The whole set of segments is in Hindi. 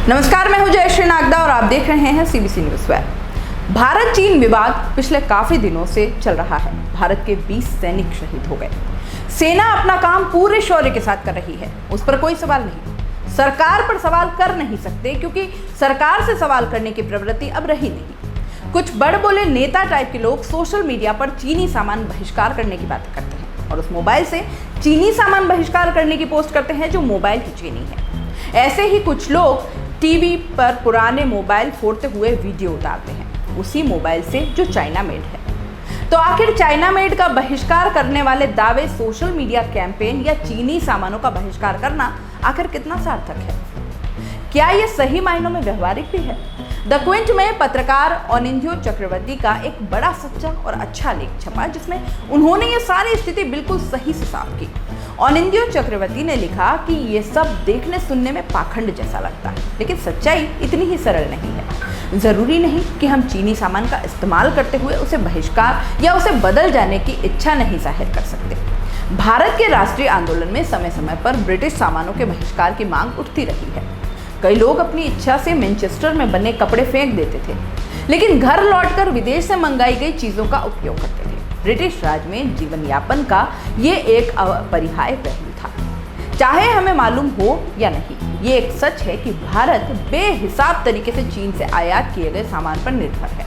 नमस्कार, मैं हूं जयश्री नागदा और आप देख रहे हैं सीबीसी न्यूज वेब। भारत चीन विवाद पिछले काफी दिनों से चल रहा है। भारत के 20 सैनिक शहीद हो गए। सेना अपना काम पूरे शौर्य के साथ कर रही है, उस पर कोई सवाल नहीं। सरकार पर सवाल कर नहीं सकते क्योंकि सरकार से सवाल करने की प्रवृत्ति अब रही नहीं। कुछ बड़ बोले नेता टाइप के लोग सोशल मीडिया पर चीनी सामान बहिष्कार करने की बातें करते हैं और उस मोबाइल से चीनी सामान बहिष्कार करने की पोस्ट करते हैं जो मोबाइल की चीनी है। ऐसे ही कुछ लोग टीवी पर पुराने मोबाइल फोड़ते हुए वीडियो उतारते हैं, उसी मोबाइल से जो चाइना मेड है। तो आखिर चाइना मेड का बहिष्कार करने वाले दावे, सोशल मीडिया कैंपेन या चीनी सामानों का बहिष्कार करना आखिर कितना सार्थक है? क्या ये सही मायनों में व्यवहारिक भी है? द क्विंट में पत्रकार अनिंद्यो चक्रवर्ती का एक बड़ा सच्चा और अच्छा लेख छपा जिसमें उन्होंने ये सारी स्थिति बिल्कुल सही से साफ की। अनिंद्यो चक्रवर्ती ने लिखा कि ये सब देखने सुनने में पाखंड जैसा लगता है, लेकिन सच्चाई इतनी ही सरल नहीं है। जरूरी नहीं कि हम चीनी सामान का इस्तेमाल करते हुए उसे बहिष्कार या उसे बदल जाने की इच्छा नहीं जाहिर कर सकते। भारत के राष्ट्रीय आंदोलन में समय समय पर ब्रिटिश सामानों के बहिष्कार की मांग उठती रही है। कई लोग अपनी इच्छा से मैनचेस्टर में बने कपड़े फेंक देते थे, लेकिन घर लौटकर विदेश से मंगाई गई चीजों का उपयोग करते थे। ब्रिटिश राज में जीवन यापन का ये एक अपरिहार्य पहलू था, चाहे हमें मालूम हो या नहीं। ये एक सच है कि भारत बेहिसाब तरीके से चीन से आयात किए गए सामान पर निर्भर है।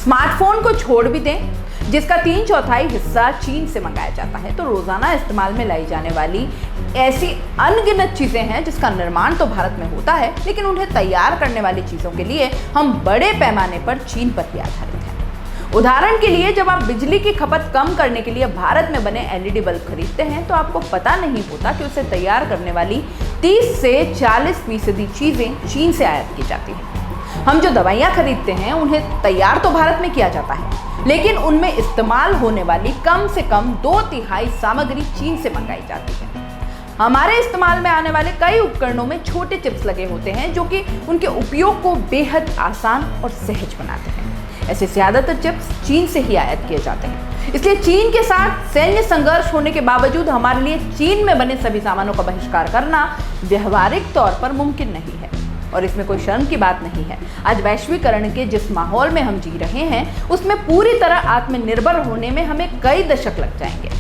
स्मार्टफोन को छोड़ भी दें, जिसका 3/4 हिस्सा चीन से मंगाया जाता है, तो रोजाना इस्तेमाल में लाई जाने वाली ऐसी अनगिनत चीजें हैं जिसका निर्माण तो भारत में होता है, लेकिन उन्हें तैयार करने वाली चीजों के लिए हम बड़े पैमाने पर चीन पर ही आधारित हैं। उदाहरण के लिए, जब आप बिजली की खपत कम करने के लिए भारत में बने एलईडी बल्ब खरीदते हैं तो आपको पता नहीं होता कि उसे तैयार करने वाली 30 से 40% चीजें चीन से आयात की जाती हैं। हम जो दवाइयाँ खरीदते हैं उन्हें तैयार तो भारत में किया जाता है, लेकिन उनमें इस्तेमाल होने वाली कम से कम 2/3 सामग्री चीन से मंगाई जाती है। हमारे इस्तेमाल में आने वाले कई उपकरणों में छोटे चिप्स लगे होते हैं जो कि उनके उपयोग को बेहद आसान और सहज बनाते हैं। ऐसे ज्यादातर चिप्स चीन से ही आयात किए जाते हैं। इसलिए चीन के साथ सैन्य संघर्ष होने के बावजूद हमारे लिए चीन में बने सभी सामानों का बहिष्कार करना व्यवहारिक तौर पर मुमकिन नहीं है और इसमें कोई शर्म की बात नहीं है। आज वैश्वीकरण के जिस माहौल में हम जी रहे हैं उसमें पूरी तरह आत्मनिर्भर होने में हमें कई दशक लग जाएंगे।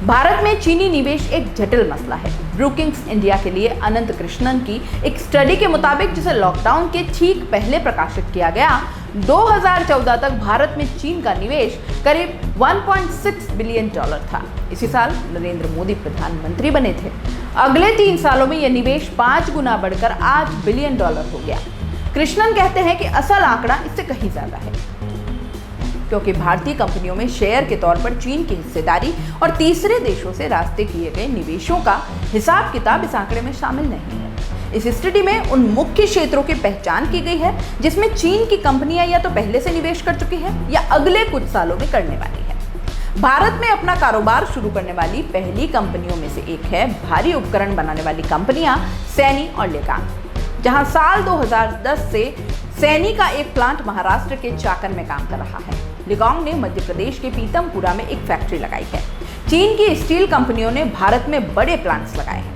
भारत में चीनी निवेश एक जटिल मसला है। ब्रुकिंग्स इंडिया के लिए अनंत कृष्णन की एक स्टडी के मुताबिक, जिसे लॉकडाउन के ठीक पहले प्रकाशित किया गया, 2014 तक भारत में चीन का निवेश करीब $1.6 बिलियन था। इसी साल नरेंद्र मोदी प्रधानमंत्री बने थे। अगले 3 सालों में यह निवेश 5 गुना बढ़कर $8 बिलियन हो गया। कृष्णन कहते हैं कि असल आंकड़ा इससे कहीं ज्यादा है, क्योंकि भारतीय कंपनियों में शेयर के तौर पर चीन की हिस्सेदारी और तीसरे देशों से रास्ते किए गए निवेशों का हिसाब किताब इस आंकड़े में शामिल नहीं है। इस स्टडी में उन मुख्य क्षेत्रों की पहचान की गई है जिसमें चीन की कंपनियां या तो पहले से निवेश कर चुकी हैं या अगले कुछ सालों में करने वाली है। भारत में अपना कारोबार शुरू करने वाली पहली कंपनियों में से एक है भारी उपकरण बनाने वाली कंपनियां सैनी और लेगांग, जहां साल 2010 से सैनी का एक प्लांट महाराष्ट्र के चाकन में काम कर रहा है। लिगांग ने मध्य प्रदेश के पीतमपुरा में एक फैक्ट्री लगाई है। चीन की स्टील कंपनियों ने भारत में बड़े प्लांट्स लगाए हैं।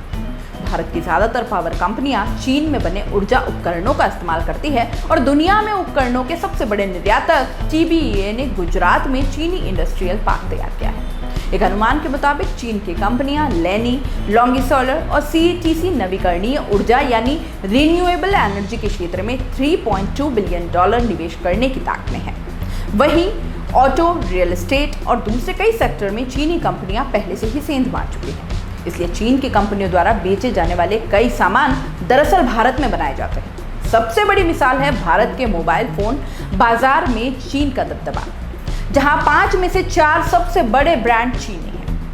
भारत की ज्यादातर पावर कंपनियां चीन में बने ऊर्जा उपकरणों का इस्तेमाल करती है और दुनिया में उपकरणों के सबसे बड़े निर्यातक TBEA ने गुजरात में चीनी इंडस्ट्रियल पार्क तैयार किया है। एक अनुमान के मुताबिक चीन की कंपनियां लेनी, लॉन्गी सोलर और CETC नवीकरणीय ऊर्जा यानी रिन्यूएबल एनर्जी के क्षेत्र में $3.2 बिलियन निवेश करने की ताक में है। वहीं ऑटो, रियल एस्टेट और दूसरे कई सेक्टर में चीनी कंपनियां पहले से ही सेंध मार चुकी हैं। इसलिए चीन की कंपनियों द्वारा बेचे जाने वाले कई सामान दरअसल भारत में बनाए जाते हैं। सबसे बड़ी मिसाल है भारत के मोबाइल फोन बाजार में चीन का दबदबा, जहां 5 में से 4 सबसे बड़े ब्रांड चीनी हैं।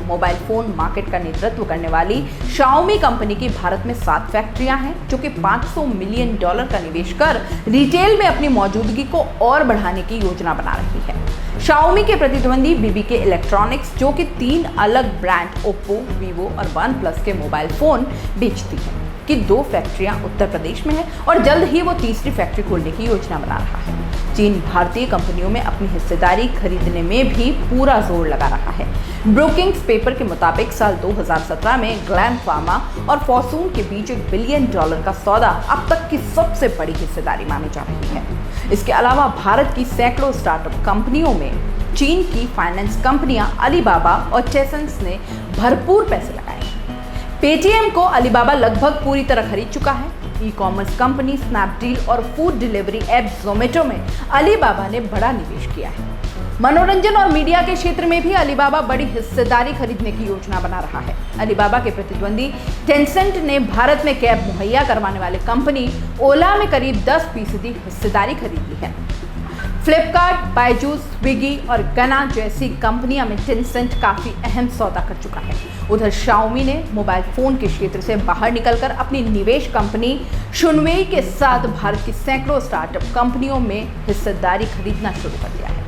मोबाइल फोन मार्केट का नेतृत्व करने वाली Xiaomi कंपनी की भारत में 7 फैक्ट्रियां हैं जो कि $500 मिलियन का निवेश कर रिटेल में अपनी मौजूदगी को और बढ़ाने की योजना बना रही है। Xiaomi के प्रतिद्वंदी BBK इलेक्ट्रॉनिक्स, जो कि 3 अलग ब्रांड ओप्पो, वीवो और OnePlus के मोबाइल फोन बेचती है। कि 2 फैक्ट्रियां उत्तर प्रदेश में हैं और जल्द ही वो तीसरी फैक्ट्री खोलने की योजना बना रहा है। चीन भारतीय कंपनियों में अपनी हिस्सेदारी खरीदने में भी पूरा जोर लगा रहा है। ब्रोकिंग्स पेपर के मुताबिक साल 2017 में ग्लैंड फार्मा और फॉर्चून के बीच $1 बिलियन का सौदा अब तक की सबसे बड़ी हिस्सेदारी मानी जा रही है। इसके अलावा भारत की सैकड़ों स्टार्टअप कंपनियों में चीन की फाइनेंस कंपनियां अलीबाबा और टेंसेंट ने भरपूर पैसे लगाए हैं। पेटीएम को अलीबाबा लगभग पूरी तरह खरीद चुका है। ई-कॉमर्स कंपनी स्नैपडील और फूड डिलीवरी ऐप ज़ोमैटो में अलीबाबा ने बड़ा निवेश किया है। मनोरंजन और मीडिया के क्षेत्र में भी अलीबाबा बड़ी हिस्सेदारी खरीदने की योजना बना रहा है। अलीबाबा के प्रतिद्वंदी टेंसेंट ने भारत में कैब मुहैया करवाने वाले कंपनी ओला में करीब 10% हिस्सेदारी खरीद ली है। फ्लिपकार्ट, बायजूस, स्विगी और गना जैसी कंपनियां में टेंसेंट काफी अहम सौदा कर चुका है। उधर शाओमी ने मोबाइल फोन के क्षेत्र से बाहर निकलकर अपनी निवेश कंपनी शुनवेई के साथ भारत की सैकड़ों स्टार्टअप कंपनियों में हिस्सेदारी खरीदना शुरू कर दिया है।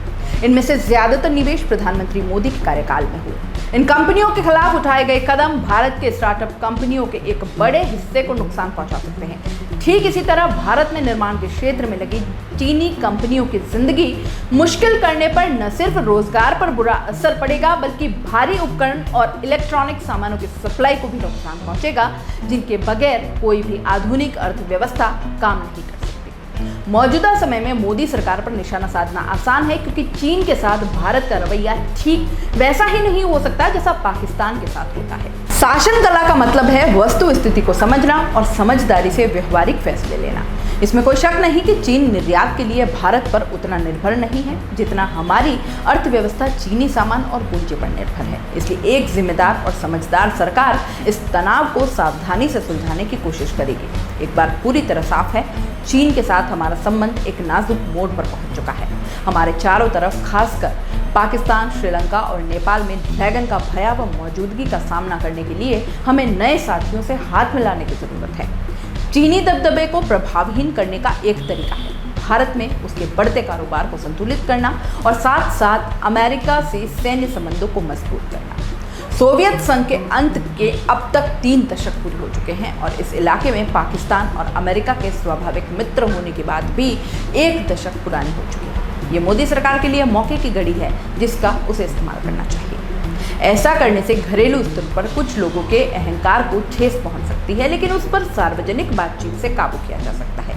इनमें से ज्यादातर निवेश प्रधानमंत्री मोदी के कार्यकाल में हुए। इन कंपनियों के खिलाफ उठाए गए कदम भारत के स्टार्टअप कंपनियों के एक बड़े हिस्से को नुकसान पहुंचा सकते हैं। ठीक इसी तरह भारत में निर्माण के क्षेत्र में लगी चीनी कंपनियों की जिंदगी मुश्किल करने पर न सिर्फ रोजगार पर बुरा असर पड़ेगा, बल्कि भारी उपकरण और इलेक्ट्रॉनिक सामानों की सप्लाई को भी नुकसान पहुंचेगा, जिनके बगैर कोई भी आधुनिक अर्थव्यवस्था काम नहीं कर सकती। मौजूदा समय में मोदी सरकार पर निशाना साधना आसान है, क्योंकि चीन के साथ भारत का रवैया ठीक वैसा ही नहीं हो सकता जैसा पाकिस्तान के साथ होता है। शासन कला का मतलब है वस्तु स्थिति को समझना और समझदारी से व्यवहारिक फैसले लेना। इसमें कोई शक नहीं कि चीन निर्यात के लिए भारत पर उतना निर्भर नहीं है जितना हमारी अर्थव्यवस्था चीनी सामान और पूंजी पर निर्भर है। इसलिए एक जिम्मेदार और समझदार सरकार इस तनाव को सावधानी से सुलझाने की कोशिश करेगी। एक बार पूरी तरह साफ है, चीन के साथ हमारा संबंध एक नाजुक मोड़ पर पहुंच चुका है। हमारे चारों तरफ, खासकर पाकिस्तान, श्रीलंका और नेपाल में ड्रैगन का भयावह मौजूदगी का सामना करने के लिए हमें नए साथियों से हाथ मिलाने की जरूरत है। चीनी दबदबे को प्रभावहीन करने का एक तरीका है भारत में उसके बढ़ते कारोबार को संतुलित करना और साथ साथ अमेरिका से सैन्य संबंधों को मजबूत करना। सोवियत संघ के अंत के अब तक 3 दशक पूरे हो चुके हैं और इस इलाके में पाकिस्तान और अमेरिका के स्वाभाविक मित्र होने के बाद भी 1 दशक पुरानी हो चुकी है। ये मोदी सरकार के लिए मौके की घड़ी है, जिसका उसे इस्तेमाल करना चाहिए। ऐसा करने से घरेलू स्तर पर कुछ लोगों के अहंकार को ठेस पहुंच सकती है, लेकिन उस पर सार्वजनिक बातचीत से काबू किया जा सकता है।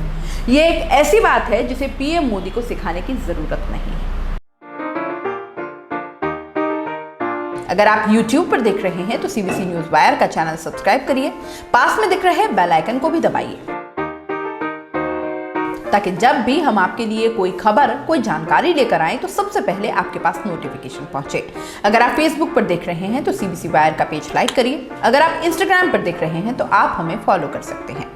ये एक ऐसी बात है जिसे पीएम मोदी को सिखाने की जरूरत नहीं है। अगर आप YouTube पर देख रहे हैं तो CBC न्यूज़ वायर का चैनल सब्सक्राइब करिए, पास में दिख रहे बेल आइकन को भी दबाइए, ताकि जब भी हम आपके लिए कोई खबर, कोई जानकारी लेकर आए तो सबसे पहले आपके पास नोटिफिकेशन पहुंचे। अगर आप Facebook पर देख रहे हैं तो CBC वायर का पेज लाइक करिए। अगर आप Instagram पर देख रहे हैं तो आप हमें फॉलो कर सकते हैं।